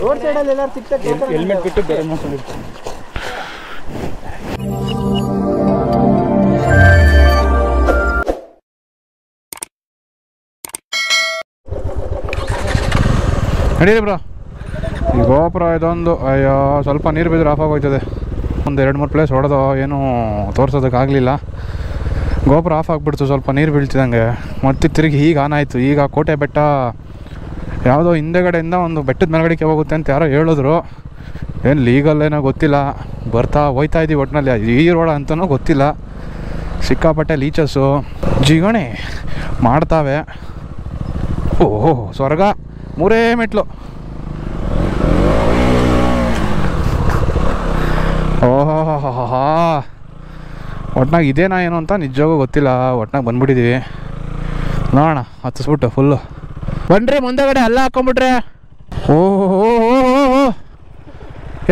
Road ಸೈಡಲ್ಲಿ ಎಲ್ಲರೂ ಸಿಗ್ತಾರೆ. ಹೆಲ್ಮೆಟ್ ಬಿಟ್ಟು ಬೇರೆ ಮಾಡ್ಕೊಂಡಿರ್ತಾರೆ. ನಡೀರಿ ಬ್ರೋ. ಈ ಗೋಪುರ ಇದೊಂದು ಅಯ್ಯೋ ಸ್ವಲ್ಪ ನೀರು ಬಿದ್ದರೆ ಆಫ್ ಆಗೋಯ್ತದೆ. ಒಂದು 2-3 ಪ್ಲೇಸ್ ಹೊಡೆದು ಏನೂ ತೋರ್ಸೋದಕ್ಕಾಗಲಿಲ್ಲ. ಗೋಪುರ ಆಫ್ ಆಗಿಬಿಡ್ತು ಸ್ವಲ್ಪ ನೀರು ಬೀಳ್ತಿದಂಗೆ. ಮತ್ತೆ ತಿರುಗಿ ಈಗ ಆನ್ ಆಯಿತು. ಈಗ ಕೋಟೆ ಬೆಟ್ಟ ಯಾವುದೋ ಹಿಂದೆಗಡೆಯಿಂದ ಒಂದು ಬೆಟ್ಟದ ಮೇಲ್ಗಡೆಗೆ ಹೋಗುತ್ತೆ ಅಂತ ಯಾರೋ ಹೇಳಿದ್ರು. ಏನು ಲೀಗಲ್ ಏನೋ ಗೊತ್ತಿಲ್ಲ. ಹೋಯ್ತಾ ಇದ್ದೀವಿ ಒಟ್ಟಿನಲ್ಲಿ. ಈ ರೋಡ ಅಂತನೂ ಗೊತ್ತಿಲ್ಲ. ಸಿಕ್ಕಾಪಟ್ಟೆ ಲೀಚಸ್ಸು ಜಿಗಣೆ ಮಾಡ್ತಾವೆ. ಓಹೋ ಸ್ವರ್ಗ 3 ಮೆಟ್ಲು. ಓಹೋ ಒಟ್ನಾಗ ಇದೇನಾ ಏನು ಅಂತ ನಿಜವಾಗೂ ಗೊತ್ತಿಲ್ಲ. ಒಟ್ನಾಗ ಬಂದ್ಬಿಟ್ಟಿದ್ದೀವಿ. ನೋಡೋಣ ಹತ್ತಿಸ್ಬಿಟ್ಟು ಫುಲ್ಲು ಬನ್ರಿ. ಮುಂದೆಗಡೆ ಅಲ್ಲ ಹಾಕೊಂಬಿಟ್ರೆ ಓಹೋ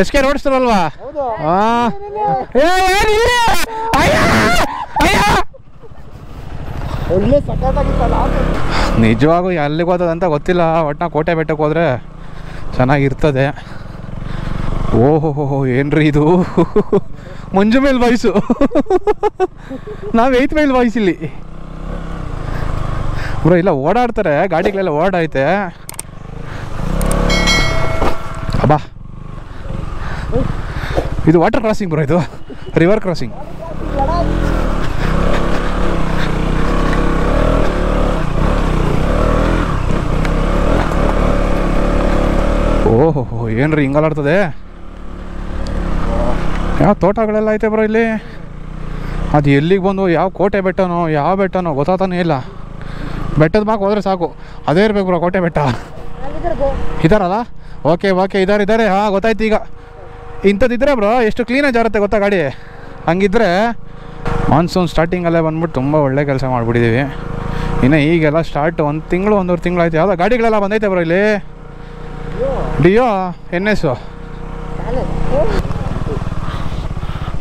ಎಸ್ಕೆ ರೋಡ್ಸ್ತಾರಲ್ವಾ? ನಿಜವಾಗೂ ಎಲ್ಲಿಗೆ ಹೋಗೋದಂತ ಗೊತ್ತಿಲ್ಲ. ಒಟ್ನಾಗ ಕೋಟೆ ಬೆಟ್ಟಕ್ಕೆ ಹೋದರೆ ಚೆನ್ನಾಗಿರ್ತದೆ. ಓಹೋ ಏನ್ರಿ ಇದು ಮಂಜು ಮೇಲ್ ವಾಯ್ಸು. ನಾವು 8th ಮೈಲ್ ವಾಯ್ಸ್ ಇಲ್ಲಿ ಬ್ರೋ. ಇಲ್ಲ ಓಡಾಡ್ತಾರೆ ಗಾಡಿಗಳೆಲ್ಲ ಓಡಾಡೈತೆ. ಅಬ್ಬಾ ಇದು ವಾಟರ್ ಕ್ರಾಸಿಂಗ್ ಬ್ರೋ. ಇದು ರಿವರ್ ಕ್ರಾಸಿಂಗ್. ಓಹೋ ಏನ್ರಿ ಹಿಂಗಲಾಡ್ತದೆ. ಯಾವ ತೋಟಗಳೆಲ್ಲ ಐತೆ ಬ್ರೋ ಇಲ್ಲಿ. ಅದು ಎಲ್ಲಿಗೆ ಬಂದು ಯಾವ ಕೋಟೆ ಬೆಟ್ಟನೋ ಯಾವ ಬೆಟ್ಟನೋ ಗೊತ್ತಾತಾನೇ ಇಲ್ಲ. ಬೆಟ್ಟದ ಮಾಕ್ ಹೋದ್ರೆ ಸಾಕು ಅದೇ ಇರ್ಬೇಕು ಬ್ರೋ ಕೋಟೆ ಬೆಟ್ಟ. ಇದಾರಲ್ಲ? ಓಕೆ ಇದ್ದಾರೆ. ಹಾಂ ಗೊತ್ತಾಯ್ತು. ಈಗ ಇಂಥದ್ದಿದ್ರೆ ಬ್ರೋ ಎಷ್ಟು ಕ್ಲೀನಾಗಿ ಜಾರುತ್ತೆ ಗೊತ್ತಾ ಗಾಡಿ. ಹಂಗಿದ್ರೆ ಮಾನ್ಸೂನ್ ಸ್ಟಾರ್ಟಿಂಗಲ್ಲೇ ಬಂದ್ಬಿಟ್ಟು ತುಂಬ ಒಳ್ಳೆ ಕೆಲಸ ಮಾಡಿಬಿಟ್ಟಿದ್ದೀವಿ. ಇನ್ನು ಈಗೆಲ್ಲ ಸ್ಟಾರ್ಟ್ 1 ತಿಂಗಳು 1.5 ತಿಂಗಳು ಆಯ್ತು. ಯಾವುದೋ ಗಾಡಿಗಳೆಲ್ಲ ಬಂದೈತೆ ಬ್ರೋ ಇಲ್ಲಿ. Dio NS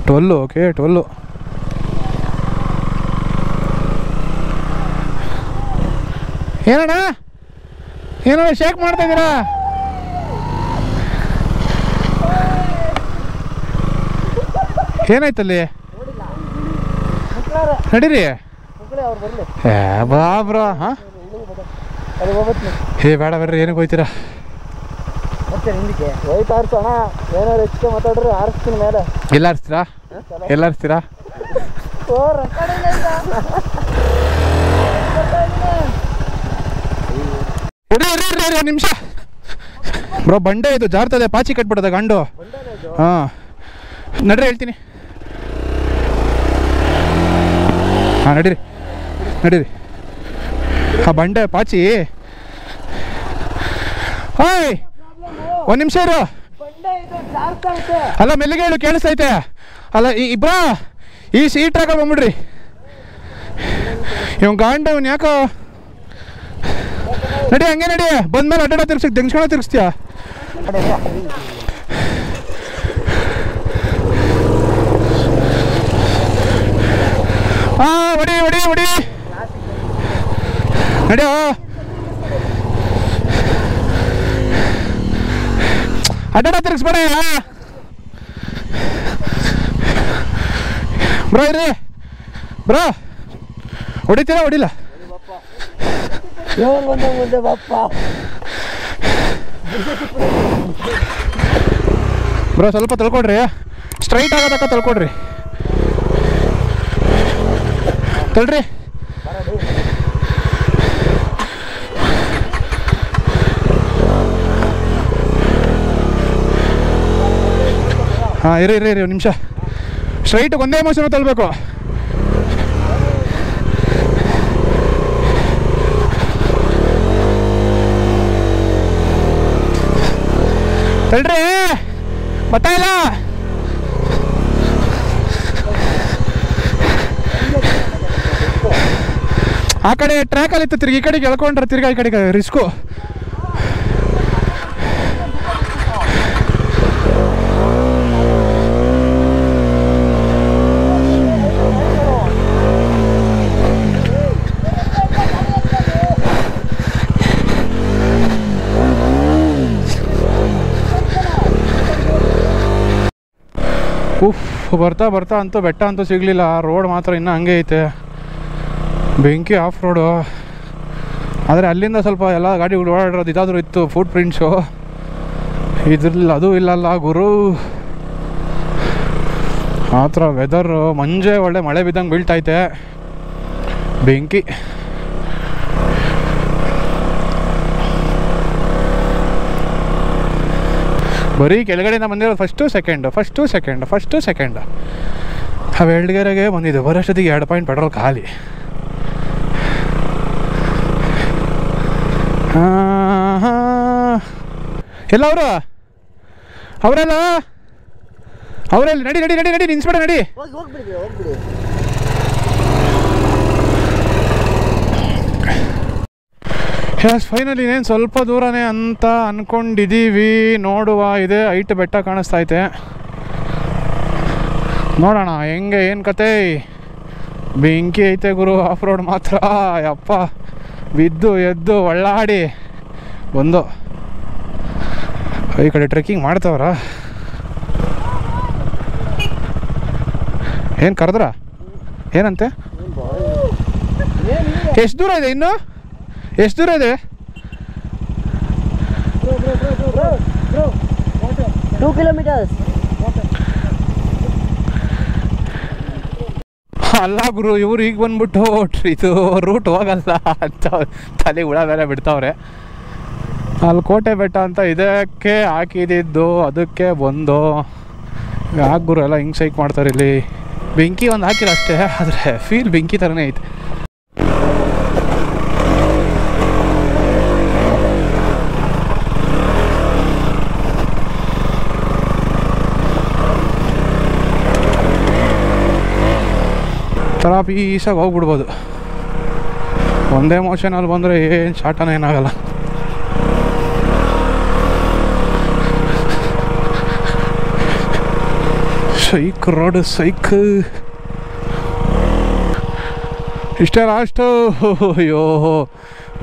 12. ಓಕೆ 12. ಏನಣ್ಣ ಶೇಕ್ ಮಾಡ್ತಾ ಇದ್ದೀರಾ? ಏನಾಯ್ತಲ್ಲಿ? ನಡೀರಿ ಬಾ ಬ್ರೋ. ಹಾಂ ಬೇಡ ಬರ್ರಿ. ಏನಕ್ಕೆ ಹೋಯ್ತೀರಾ? ಏನಾದ್ರು ಹೆಚ್ಚಿಗೆ ಮಾತಾಡ್ರೆ ಆರಿಸ್ತೀನಿ ಮೇಲೆ. ಎಲ್ಲ ಆರಿಸ್ತೀರಾ? ನಿಮಿಷ ಬ್ರೋ. ಬಂಡೆ ಇದು ಜಾರ್ತದೆ. ಪಾಚಿ ಕಟ್ಬಿಡೋದ ಗಂಡು. ಹಾಂ ನಡ್ರಿ ಹೇಳ್ತೀನಿ. ಹಾಂ ನಡೀರಿ. ಆ ಬಂಡೆ ಪಾಚಿ. ಹಾಯ್ 1 ನಿಮಿಷ ಇರು. ಅಲ್ಲ ಮೆಲ್ಲಿಗೆ ಹೇಳು ಕೇಳಿಸ್ತೈತೆ. ಅಲ್ಲ ಇಬ್ರಾ ಈ ಸೀಟ್ರಾಗ ಬಂದ್ಬಿಡ್ರಿ. ಇವ್ ಗಾಂಡ ಇವ್ನು ಯಾಕೋ. ನಡಿ ಹಂಗೆ ನಡಿ. ಬಂದ್ಮೇಲೆ ಅಡ್ಡ ತಿರ್ಗಿಸ್ತೀಯ. ಹಾಂ ಹೊಡಿ ನಡಿಯೋ. ಅಡ್ಡ ತಿರ್ಗಿಸ್ಬೇಡ ಬ್ರೋ. ಇರಿ ಬ್ರೋ. ಹೊಡಿತೀರಾ ಹೊಡಿಲ್ಲ? ಮುಂದೆ ಬಪ್ಪ ಬ್ರೋ. ಸ್ವಲ್ಪ ತಳ್ಕೊಡ್ರಿ. ಸ್ಟ್ರೈಟ್ ಆಗೋದಕ್ಕ ತಳ್ಕೊಡ್ರಿ. ತಳ್ರಿ. ಹಾಂ ಇರಿ 1 ನಿಮಿಷ. ಸ್ಟ್ರೈಟಿಗೆ ಒಂದೇ ಮೋಷನ್ ತಳ್ಬೇಕು. ತಳ್ರಿ ಗೊತ್ತಾಯಿಲ್ಲ. ಆ ಕಡೆ ಟ್ರ್ಯಾಕಲ್ಲಿತ್ತು ತಿರ್ಗಿ ಈ ಕಡೆಗೆ ಎಳ್ಕೊಂಡ್ರೆ ತಿರ್ಗಿ ಈ ಕಡೆಗೆ ರಿಸ್ಕು. ಉಫ್ ಬರ್ತಾ ಬರ್ತಾ ಅಂತೂ ಬೆಟ್ಟ ಅಂತೂ ಸಿಗಲಿಲ್ಲ. ರೋಡ್ ಮಾತ್ರ ಇನ್ನೂ ಹಂಗೆ ಐತೆ, ಬೆಂಕಿ ಆಫ್ ರೋಡು. ಆದರೆ ಅಲ್ಲಿಂದ ಸ್ವಲ್ಪ ಎಲ್ಲ ಗಾಡಿಗಳು ಓಡಾಡಿರೋದು ಇದಾದರೂ ಇತ್ತು ಫುಟ್ ಪ್ರಿಂಟ್ಸು. ಇದ್ರಲ್ಲಿ ಅದು ಇಲ್ಲಲ್ಲ ಗುರು. ಆ ಥರ ವೆದರು, ಮಂಜೆ ಒಳ್ಳೆ ಮಳೆ ಬಿದ್ದಂಗೆ ಬೀಳ್ತೈತೆ, ಬೆಂಕಿ. ಬರೀ ಕೆಳಗಡೆಯಿಂದ ಬಂದಿರೋದು ಫಸ್ಟು ಸೆಕೆಂಡ್ ಅವೆರಡು ಗೇರೆಗೆ ಬಂದಿದ್ದು. ಬರೋಷ್ಟೊತ್ತಿಗೆ 2 ಪಾಯಿಂಟ್ ಪೆಟ್ರೋಲ್ ಖಾಲಿ. ಎಲ್ಲ ಅವರೆಲ್ಲ ನಡಿ ನಿನ್ಸ್ಬೇಡ, ನಡಿ. ಎಸ್ ಫೈನಲಿ ಇನ್ನೇನು ಸ್ವಲ್ಪ ದೂರನೇ ಅಂತ ಅಂದ್ಕೊಂಡಿದ್ದೀವಿ. ನೋಡುವ, ಇದೆ ಹೈಟ್ ಬೆಟ್ಟ ಕಾಣಿಸ್ತೈತೆ, ನೋಡೋಣ ಹೆಂಗೆ ಏನು ಕತೆ. ಬೆಂಕಿ ಐತೆ ಗುರು. ಆಫ್ ರೋಡ್ ಮಾತ್ರ ಯಪ್ಪ, ಬಿದ್ದು ಎದ್ದು ಒಳ್ಳಾಡಿ ಬಂದು. ಈ ಕಡೆ ಟ್ರೆಕ್ಕಿಂಗ್ ಮಾಡ್ತವ್ರ, ಏನು ಕರೆದ್ರ ಏನಂತೆ? ಎಷ್ಟು ದೂರ ಇದೆ ಇನ್ನು? ಎಷ್ಟು ದೂರ ಇದೆ? 2 kilometers. ಅಲ್ಲ ಗುರು, ಇವ್ರು ಈಗ ಬಂದ್ಬಿಟ್ಟು ಇದು ರೂಟ್ ಹೋಗಲ್ಲ ಅಂತ ತಲೆ ಹುಳ ಬೇರೆ ಬಿಡ್ತಾವ್ರೆ. ಅಲ್ಲಿ ಕೋಟೆ ಬೆಟ್ಟ ಅಂತ ಇದಕ್ಕೆ ಹಾಕಿದ್ದು, ಅದಕ್ಕೆ ಬಂದು ಯಾಕೆ ಗುರು ಎಲ್ಲ ಹಿಂಗೆ ಸೈಕ್ ಮಾಡ್ತಾರೆ. ಇಲ್ಲಿ ಬೆಂಕಿ ಒಂದು ಹಾಕಿಲ್ಲ ಅಷ್ಟೇ, ಆದರೆ ಫೀಲ್ ಬೆಂಕಿ ಥರನೇ ಐತೆ. ಥರ ಪೀಸಾಗಿ ಹೋಗ್ಬಿಡ್ಬೋದು. ಒಂದೇ ಮೋಷನಲ್ಲಿ ಬಂದರೆ ಏನು ಶಾಟನ ಏನಾಗಲ್ಲ. ಸೈಕ್ ರೋಡ್ ಸೈಕ್. ಇಷ್ಟೇ ಲಾಸ್ಟು. ಅಯ್ಯೋ,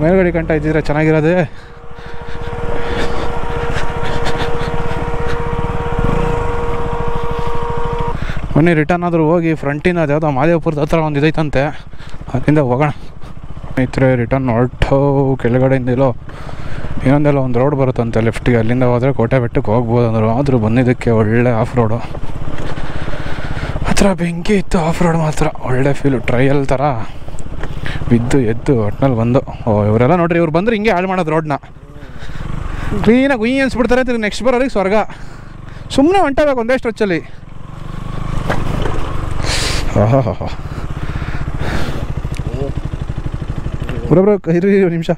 ಮೇಲ್ಗಡೆ ಕಂಟ ಇದ್ದಿದ್ರೆ ಚೆನ್ನಾಗಿರೋದೆ. ಮೊನ್ನೆ ರಿಟರ್ನ್ ಆದರೂ ಹೋಗಿ ಫ್ರಂಟಿನ ಅದ್ಯಾವುದೋ ಮಾದೇವಪುರದ ಹತ್ರ ಒಂದು ಇದೈತಂತೆ, ಅಲ್ಲಿಂದ ಹೋಗೋಣ. ಸ್ನೇಹಿತರೆ ರಿಟರ್ನ್ ಹೊರಟು ಕೆಳಗಡೆಯಿಂದ ಇನ್ನೊಂದೆಲ್ಲ ಒಂದು ರೋಡ್ ಬರುತ್ತಂತೆ ಲೆಫ್ಟಿಗೆ, ಅಲ್ಲಿಂದ ಹೋದರೆ ಕೋಟೆ ಬೆಟ್ಟಕ್ಕೆ ಹೋಗ್ಬೋದು ಅಂದರು. ಆದರೂ ಬಂದಿದ್ದಕ್ಕೆ ಒಳ್ಳೆ ಆಫ್ ರೋಡು. ಹತ್ರ ಬೆಂಕಿ ಇತ್ತು, ಆಫ್ ರೋಡ್ ಮಾತ್ರ ಒಳ್ಳೆ ಫೀಲು. ಟ್ರಯಲ್ ಥರ ಬಿದ್ದು ಎದ್ದು ಒಟ್ನಲ್ಲಿ ಬಂದು. ಇವರೆಲ್ಲ ನೋಡ್ರಿ, ಇವ್ರು ಬಂದರೆ ಹಿಂಗೆ ಹಾಳು ಮಾಡೋದು ರೋಡ್ನ. ಕ್ಲೀನಾಗಿ ಗುಯ್ ಅನ್ಸ್ಬಿಡ್ತಾರೆ. ನೆಕ್ಸ್ಟ್ ಬರೋರಿಗೆ ಸ್ವರ್ಗ. ಸುಮ್ಮನೆ ಹೊಂಟಬೇಕು ಒಂದೇ ಸ್ಟ್ರೆಚ್ಚಲ್ಲಿ. ಬರೋಬ್ರ ಇರಿ ನಿಮಿಷ,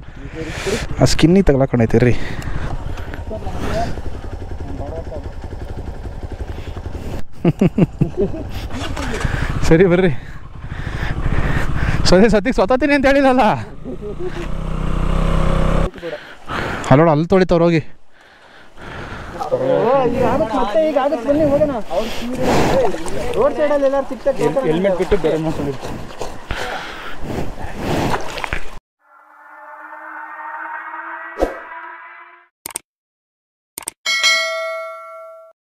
ಆ ಸ್ಕಿನ್ನಿ ತಗ್ಲಾಕೊಂಡೈತಿ ರೀ. ಸರಿ ಬರ್ರಿ. ಸದ್ಯಕ್ಕೆ ಸ್ವತಃತೀನಿ ಅಂತ ಹೇಳಿಲ್ಲಲ್ಲ. ಅಲ್ಲೋಡ ಅಲ್ಲಿ ತೊಳಿತವ್ರು ಹೋಗಿ. ರೋಡ್ ಸೈಡಲ್ಲಿ ಎಲ್ಲರೂ ಸಿಗ್ತದೆ. ಹೆಲ್ಮೆಟ್ ಬಿಟ್ಟು ಬೇರೆ ಮಾಡ್ಕೊಂಡಿರ್ತಾರೆ.